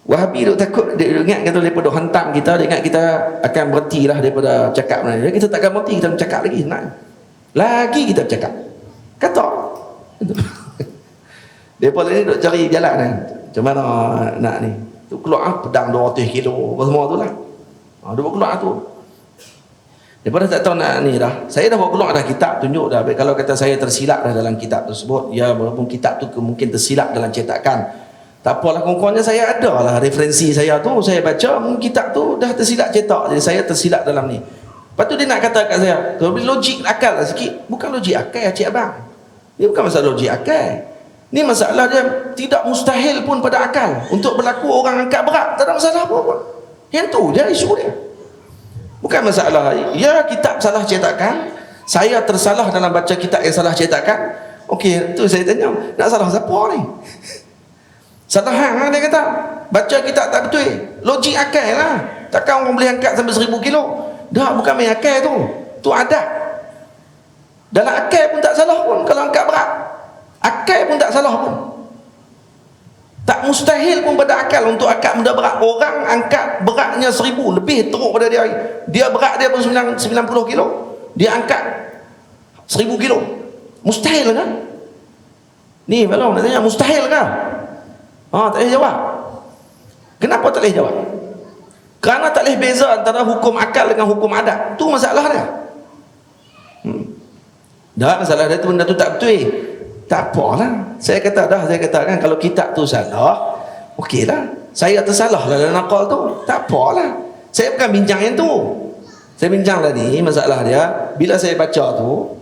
Wahabi duk takut, dia ingat kata daripada hantam kita, dia ingat kita akan berhentilah daripada cakap ni. Kita takkan berhenti, kita bercakap lagi. Lagi kita bercakap. Kata. Depa ni duk cari jalan ni. Macam mana nak ni? Tu keluar pedang 200 kilo apa semua tu lah. Dia buat keluar tu. Depa dah tak tahu nak ni dah. Saya dah buat keluar dah kitab, tunjuk dah. Kalau kata saya tersilap dah dalam kitab tersebut, ya walaupun kitab tu mungkin tersilap dalam cetakan, tak apalah, kurang-kurangnya saya ada lah referensi saya tu, saya baca kitab tu dah tersilap cetak, jadi saya tersilap dalam ni. Lepas tu dia nak kata kat saya, logik akal lah sikit. Bukan logik akal cik abang, dia bukan masalah logik akal, ni masalah dia tidak mustahil pun pada akal untuk berlaku orang angkat berat, tak ada masalah apa-apa. Yang tu je isu dia, bukan masalah ya kitab salah cetakan, saya tersalah dalam baca kitab yang salah cetakan. Okey, tu saya tanya, nak salah siapa ni? Salah hang lah dia kata. Baca kitab tak betul. Logik akal lah. Takkan orang boleh angkat sampai 1000 kilo. Dah, bukan main akal tu. Tu adat. Dalam akal pun tak salah pun kalau angkat berat. Akal pun tak salah pun. Tak mustahil pun pada akal untuk angkat benda berat. Orang angkat beratnya 1000, lebih teruk pada dia. Dia berat dia pun 90 kilo. Dia angkat 1000 kilo. Mustahil kan? Ni kalau nak tanya, mustahil kan? Tak boleh jawab. Kenapa tak boleh jawab? Kerana tak boleh beza antara hukum akal dengan hukum adat. Tu masalah dia. Dah, masalah dia tu, benda tu tak betul. Tak apalah. Saya kata dah, saya katakan kalau kitab tu salah, okeylah. Saya tersalah lah dalam nakal tu. Tak apalah. Saya bukan bincang yang tu. Saya bincang tadi masalah dia, bila saya baca tu,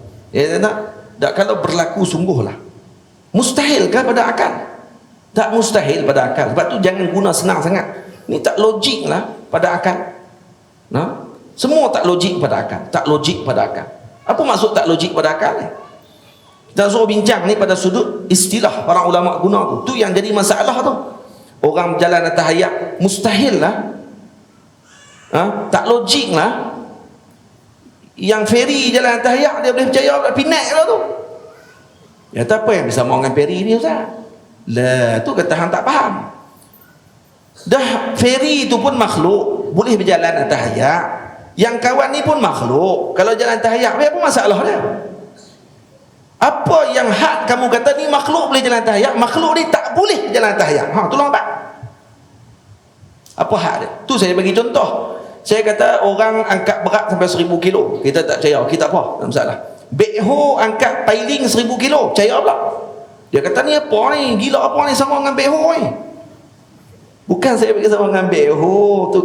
tak kalau berlaku sungguhlah. Mustahilkah pada akal? Tak mustahil pada akal. Sebab tu jangan guna senang sangat. Ni tak logik lah pada akal. Semua tak logik pada akal. Tak logik pada akal. Apa maksud tak logik pada akal ni? Kita suruh bincang ni pada sudut istilah para ulama guna tu. Tu yang jadi masalah tu. Orang berjalan atas hayat, mustahil lah. Tak logik lah. Yang feri jalan atas hayat, dia boleh percaya pinat lah tu. Ya, tak apa yang bisa mahu dengan feri ni Ustaz? Lah, tu kata hang tak faham. Dah, feri tu pun makhluk, boleh berjalan atas hayat. Yang kawan ni pun makhluk, kalau jalan atas hayat, apa masalah dia? Apa yang hak kamu kata ni makhluk boleh jalan atas hayat, makhluk ni tak boleh jalan atas hayat? Tolong abang. Apa hak dia? Tu saya bagi contoh. Saya kata orang angkat berat sampai 1000 kilo, kita tak percaya, kita apa? Tak masalah. Bekho angkat piling 1000 kilo, percaya pula. Dia kata ni apa ni? Gila apa ni sama dengan beho ni? Bukan saya pergi sama dengan beho tu,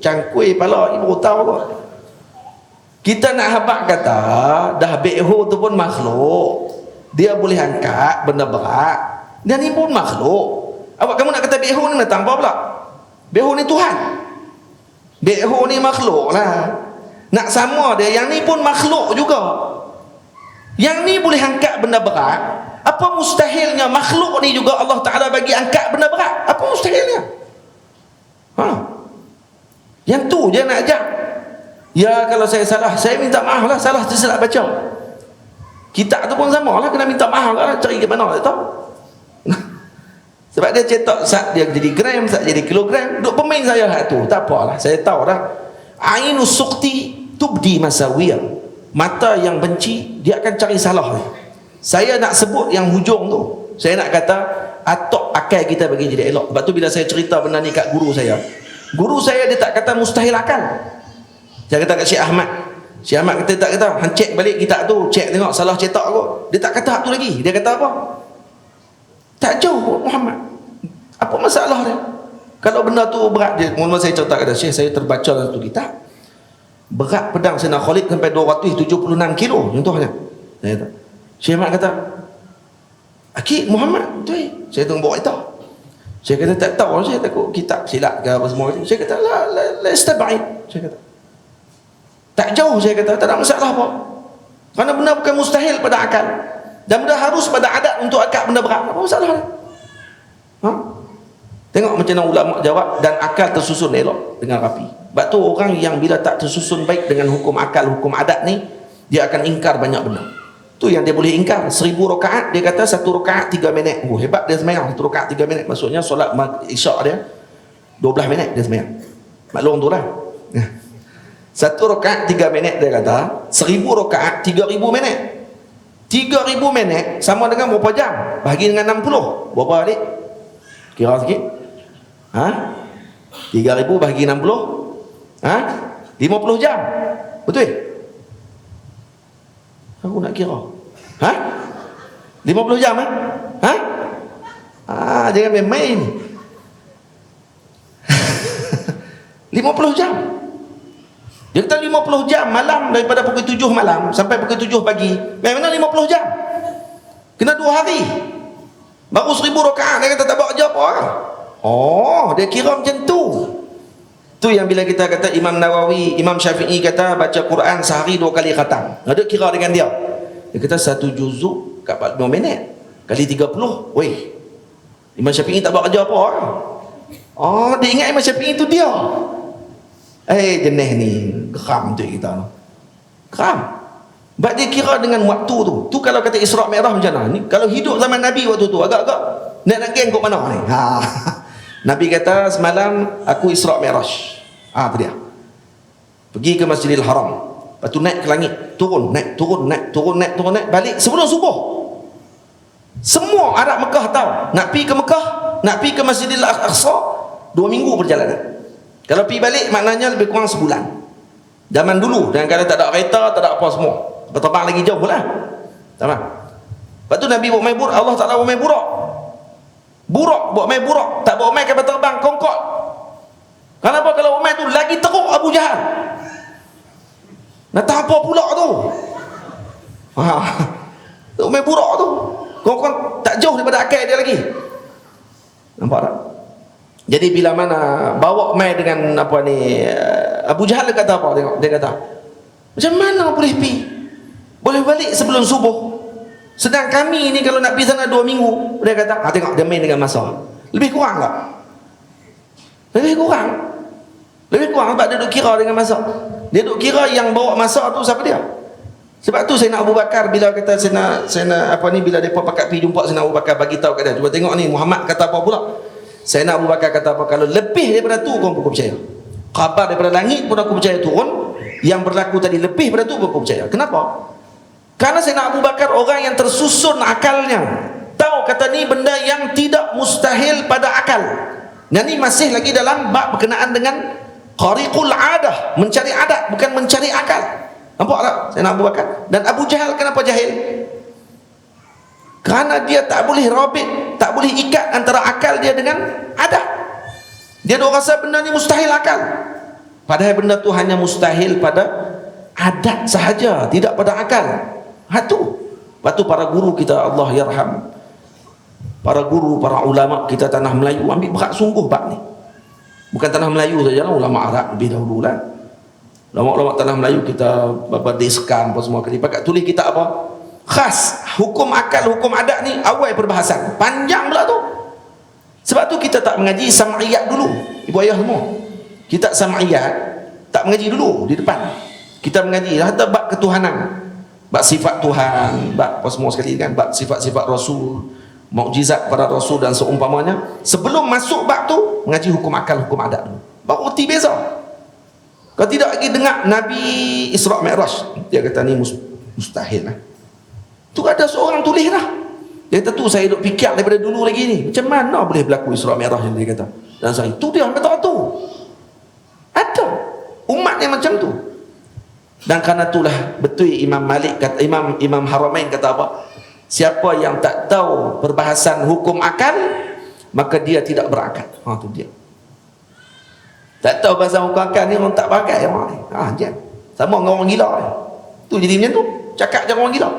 cangkui pala ibu tahu apa. Kita nak habaq kata dah beho tu pun makhluk. Dia boleh angkat benda berat. Dan ni pun makhluk. Awak kamu nak kata beho ni datang apa pula? Beho ni Tuhan. Beho ni makhluk lah. Nak sama dia, yang ni pun makhluk juga. Yang ni boleh angkat benda berat. Apa mustahilnya makhluk ni juga Allah Ta'ala bagi angkat benda berat? Apa mustahilnya? Yang tu je nak ajak. Ya, kalau saya salah, saya minta maaf lah, salah tersilap baca. Kitab tu pun sama lah, kena minta maaf lah, cari ke mana, tak tahu. Sebab dia cetak sat dia jadi gram, sat jadi kilogram. Duk pemain saya hak tu, tak apalah, saya tahu dah. Ainus suqti tubdi masawiyah. Mata yang benci, dia akan cari salah. Saya nak sebut yang hujung tu. Saya nak kata atok akal kita bagi jadi elok. Sebab tu bila saya cerita benda ni kat guru saya dia tak kata mustahil akal. Saya kata kat Syekh Ahmad, Syekh Ahmad kata tak kata, hang cek balik kitab tu, cek tengok salah cetak kot. Dia tak kata hak tu lagi. Dia kata apa? Tak jauh Muhammad. Apa masalah dia? Kalau benda tu berat dia, mula saya cerita kata Syekh, saya terbaca dalam tu kitab. Berat pedang Sayyidina Khalid sampai 276 kilo contohnya. Saya kata, Syekh Ahmad kata, Akid Muhammad tu, saya tunggu bawa itu. Saya kata tak tahu, saya takut kitab silap ke apa semua. Saya kata la istabaid. Saya kata tak jauh, saya kata tak ada masalah apa. Kerana benda bukan mustahil pada akal. Dan benda harus pada adat untuk akad benda berat. Apa masalah dia? Tengok macam mana ulama jawab, dan akal tersusun elok dengan rapi. Sebab tu orang yang bila tak tersusun baik dengan hukum akal, hukum adat ni, dia akan ingkar banyak benda. Tu yang dia boleh ingkar. 1000 rakaat, dia kata 1 rakaat 3 minit. Hebat dia semayang 1 rakaat 3 minit. Maksudnya solat isyak dia 12 minit dia sembahyang. Maklum tu lah. Satu rakaat 3 minit dia kata, 1000 rakaat 3000 minit. 3000 minit sama dengan berapa jam? Bahagi dengan 60. Berapa adik? Kira sikit. 3000 bahagi 60. 50 jam. Betul? Aku nak kira. 50 jam jangan main-main. 50 jam. Dia kata 50 jam malam, daripada pukul 7 malam sampai pukul 7 pagi. Memang 50 jam. Kena 2 hari. Baru 1000 rakaat. Dia kata tak buat kerja apa. Oh, dia kira macam tu. Tu yang bila kita kata Imam Nawawi, Imam Syafi'i kata baca Quran sehari 2 kali khatam. Ada kira dengan dia. Dia kata 1 juzuk kat 45 minit kali 30. Weh, Imam Syafi'i tak buat kerja apa. Oh, dia ingat Imam Syafi'i tu dia. Jenis ni geram untuk kita. Geram. Sebab dia kira dengan waktu tu. Tu kalau kata Isra' Mi'raj macam mana? Ni kalau hidup zaman Nabi waktu tu agak-agak nak geng kok mana ni. Nabi kata semalam aku Isra' Mi'raj. Tu dia. Pergi ke Masjidil Haram. Lepas tu naik ke langit, turun, naik, turun, naik, turun, naik, turun, naik, balik sebelum subuh. Semua Arab Mekah tahu. Nak pergi ke Mekah, nak pergi ke Masjidil Aqsa 2 minggu perjalanan. Kalau pergi balik maknanya lebih kurang sebulan. Zaman dulu, dan kalau tak ada kereta, tak ada apa semua. Berterbang lagi jauh lah. Tamam. Lepas tu Nabi buat main burak, Allah Ta'ala buat main burak. Burak, buat main burak. Tak buat main kapal terbang, kongkot. Kenapa kalau buat main tu lagi teruk Abu Jahal? Nak tahu apa pula tu? Buat main burak tu. Kongkot tak jauh daripada akal dia lagi. Nampak tak? Jadi bila mana bawa mai dengan apa ni, Abu Jahal dia kata apa? Tengok, dia kata, macam mana boleh pi? Boleh balik sebelum subuh. Sedang kami ni kalau nak pergi sana 2 minggu. Dia kata, tengok dia main dengan masa. Lebih kurang tak? Lebih kurang. Lebih kurang sebab dia duk kira dengan masa. Dia duk kira yang bawa masa tu siapa dia? Sebab tu Sayyidina Abu Bakar bila kata Sayyidina apa ni, bila depa pakat pergi jumpa Sayyidina Abu Bakar, bagi tahu kat dia, cuba tengok ni Muhammad kata apa pula. Sayyidina Abu Bakar kata apa, kalau lebih daripada tu pun aku percaya. Khabar daripada langit pun aku percaya turun. Yang berlaku tadi lebih daripada tu pun aku percaya. Kenapa? Karena Sayyidina Abu Bakar orang yang tersusun akalnya. Tahu kata ni benda yang tidak mustahil pada akal. Dan ni masih lagi dalam bab berkenaan dengan khariqul adah, mencari adat bukan mencari akal. Nampak tak Sayyidina Abu Bakar? Dan Abu Jahal kenapa jahil? Kerana dia tak boleh rabit, tak boleh ikat antara akal dia dengan adat. Dia dah rasa benda ni mustahil akal. Padahal benda tu hanya mustahil pada adat sahaja, tidak pada akal. Tu. Lepas tu para guru kita, Allah yarham, para guru, para ulama kita tanah Melayu ambil berat sungguh bab ni. Bukan tanah Melayu saja lah, ulama Arab lebih dahulu lah. Ulama-ulama tanah Melayu kita berdeskan apa semua kali pakai tulis kitab apa? Khas hukum akal, hukum adat ni awal perbahasan. Panjang pula tu. Sebab tu kita tak mengaji sam'iyat dulu. Ibu ayah semua. Kita sam'iyat tak mengaji dulu di depan. Kita mengaji hatta bab ketuhanan. Bab sifat Tuhan, bab apa semua sekali kan, bab sifat-sifat Rasul, mukjizat para Rasul dan seumpamanya. Sebelum masuk bab tu mengaji hukum akal, hukum adat dulu. Baru reti beza. Kalau tidak lagi dengar Nabi Isra' Mi'raj, dia kata ni mustahil lah. Tu ada seorang tulis lah. Dia kata tu saya duk fikir daripada dulu lagi ni. Macam mana boleh berlaku Isra' Mi'raj yang dia kata. Dan saya, tu dia yang kata tu. Ada umat yang macam tu. Dan kerana itulah betul Imam Malik kata, Imam Haramain kata apa? Siapa yang tak tahu perbahasan hukum akal, maka dia tidak berakal. Tu dia. Tak tahu bahasa hukum akal ni orang tak pakai orang ni. Jangan. Sama dengan orang gila ni. Tu jadi macam tu. Cakap macam orang gila.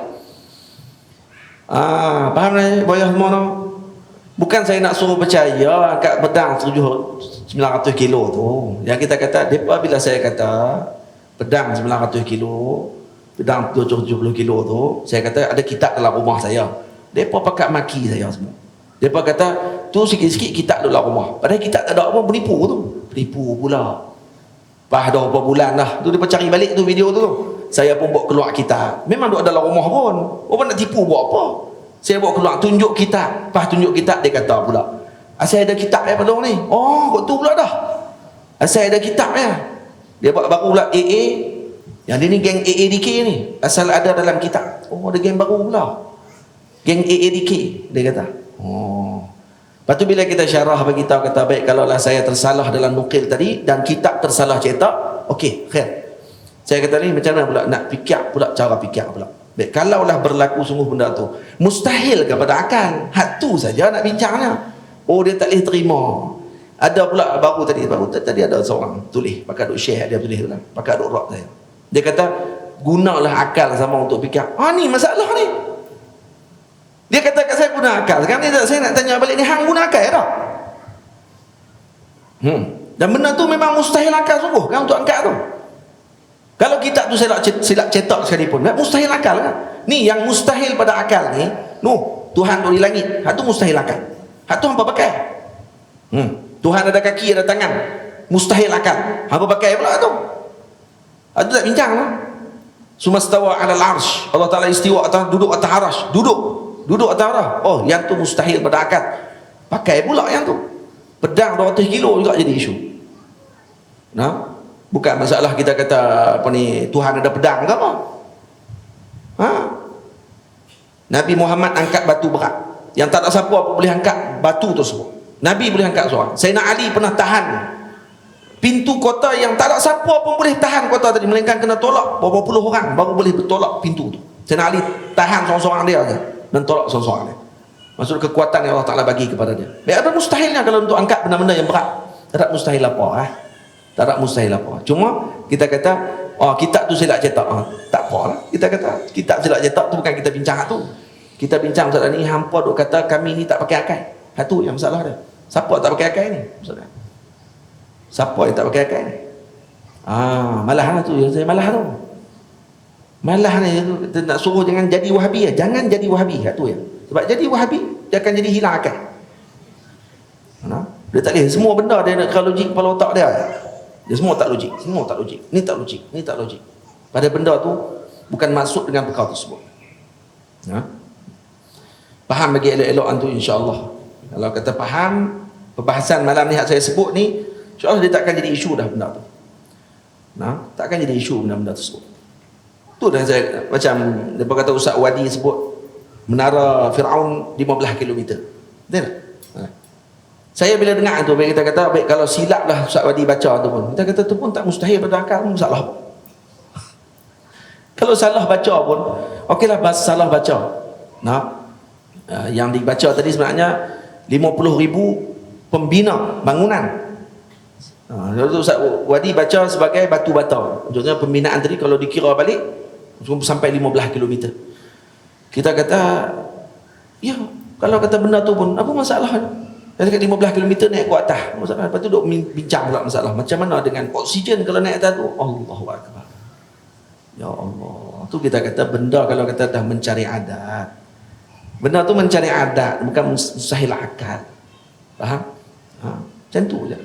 Faham ni boyah semua tu? Bukan saya nak suruh percaya angkat pedang 900 kilo tu. Yang kita kata, depa bila saya kata pedang 900 kilo, pedang 70 kilo tu, saya kata ada kitab dalam rumah saya. Depa pakat maki saya semua. Depa kata tu sikit-sikit kitab dalam rumah. Padahal kitab tak ada apa, penipu tu. Penipu pula. Dah berapa bulan dah. Tu depa cari balik tu video tu. Saya pun buat keluar kitab. Memang duk dalam rumah pun. Orang nak tipu buat apa? Saya buat keluar tunjuk kitab. Tunjuk kitab dia kata pula, Asal ada kitab pada orang ni. Oh, kok tu pula dah. Asal ada kitab dia buat baru pula AA. Yang dia ni geng AADK ni. Asal ada dalam kitab. Oh, ada geng baru pula. Geng AADK, dia kata. Oh. Lepas tu bila kita syarah bagi tahu, kata baik, kalaulah saya tersalah dalam nukil tadi dan kitab tersalah cetak, okey, khair. Saya kata ni macam mana pula nak fikir pula, cara fikir pula. Baik, kalaulah berlaku sungguh benda tu, mustahil kepada akal. Hak tu saja nak bincangnya. Oh, dia tak boleh terima. Ada pula baru tadi ada seorang tulis, pakai duk share dia tulis tu lah, pakai duk rock saya. Dia kata, gunalah akal sama untuk fikir. Ni masalah ni. Dia kata kat saya guna akal. Sekarang ni saya nak tanya balik ni, hang guna akal tak? Dan benda tu memang mustahil akal sungguh kan untuk angkat tu. Kalau kitab tu silap cetak sekalipun, mustahil akal kan? Ni yang mustahil pada akal ni, Tuhan tu di langit, hak tu mustahil akal. Hak tu hampa pakai. Tuhan ada kaki, ada tangan, mustahil akal. Hampa pakai pula tu. Hak tu tak bincang lah. Sumastawa 'alal 'arsy. Allah Taala istiwa atas, duduk atas arasy, duduk atas arah. Oh, yang tu mustahil pada akal. Pakai pula yang tu. Pedang 200 kilo juga jadi isu. Bukan masalah kita kata apa ni, Tuhan ada pedang ke apa? Nabi Muhammad angkat batu berat yang tak ada siapa pun boleh angkat batu tersebut. Nabi boleh angkat seorang. Sayyidina Ali pernah tahan pintu kota yang tak ada siapa pun boleh tahan kota tadi, melainkan kena tolak berapa puluh orang baru boleh bertolak pintu tu. Sayyidina Ali tahan seorang-seorang dia saja dan tolak seorang-seorang dia. Maksud kekuatan yang Allah Ta'ala bagi kepada dia. Ada mustahilnya kalau untuk angkat benda-benda yang berat. Tak ada mustahil apa. Tak ada mustahil apa. Cuma kita kata, kitab tu silap cetak. Tak apalah. Kita kata kitab silap cetak tu bukan kita bincang tu. Kita bincang masalah ni, hampa duk kata kami ni tak pakai akal. Itu yang masalah dia. Siapa tak pakai akal ni? Maksudnya, siapa yang tak pakai akal ni? Malah tu. Saya malah tu. Malah ni kita nak suruh jangan jadi Wahabi. Jangan jadi Wahabi. Itu ya. Sebab jadi Wahabi, dia akan jadi hilang akal. Dia tak boleh. Semua benda dia nak kira logik kepala otak dia. Dia semua tak logik. Semua tak logik. Ni tak logik. Ni tak logik. Pada benda tu bukan maksud dengan perkara tersebut. Faham bagi elok-elok tu insya-Allah. Kalau kata faham perbahasan malam ni yang saya sebut ni, insya-Allah dia takkan jadi isu dah benda tu. Takkan jadi isu benda-benda tersebut. Tu dah saya macam depa kata Ustaz Wadi sebut menara Firaun 15 km. Betul? Saya bila dengar tu, kita kata baik kalau silap lah Ustaz Wadi baca tu pun, kita kata tu pun tak mustahil pada akal, salah apa. Kalau salah baca pun, okeylah salah baca. Yang dibaca tadi sebenarnya 50,000 pembina bangunan. Ustaz Wadi baca sebagai batu bata. Maksudnya pembinaan tadi kalau dikira balik sampai 15 km. Kita kata, ya, kalau kata benda tu pun apa masalahnya? Dia dekat 15 km naik ke atas. Masalah. Lepas tu duk bincang pula masalah. Macam mana dengan oksigen kalau naik atas tu? Allahu Akbar. Ya Allah. Tu kita kata benda kalau kata dah mencari adat. Benda tu mencari adat, bukan mustahil akal. Faham? Macam tu je.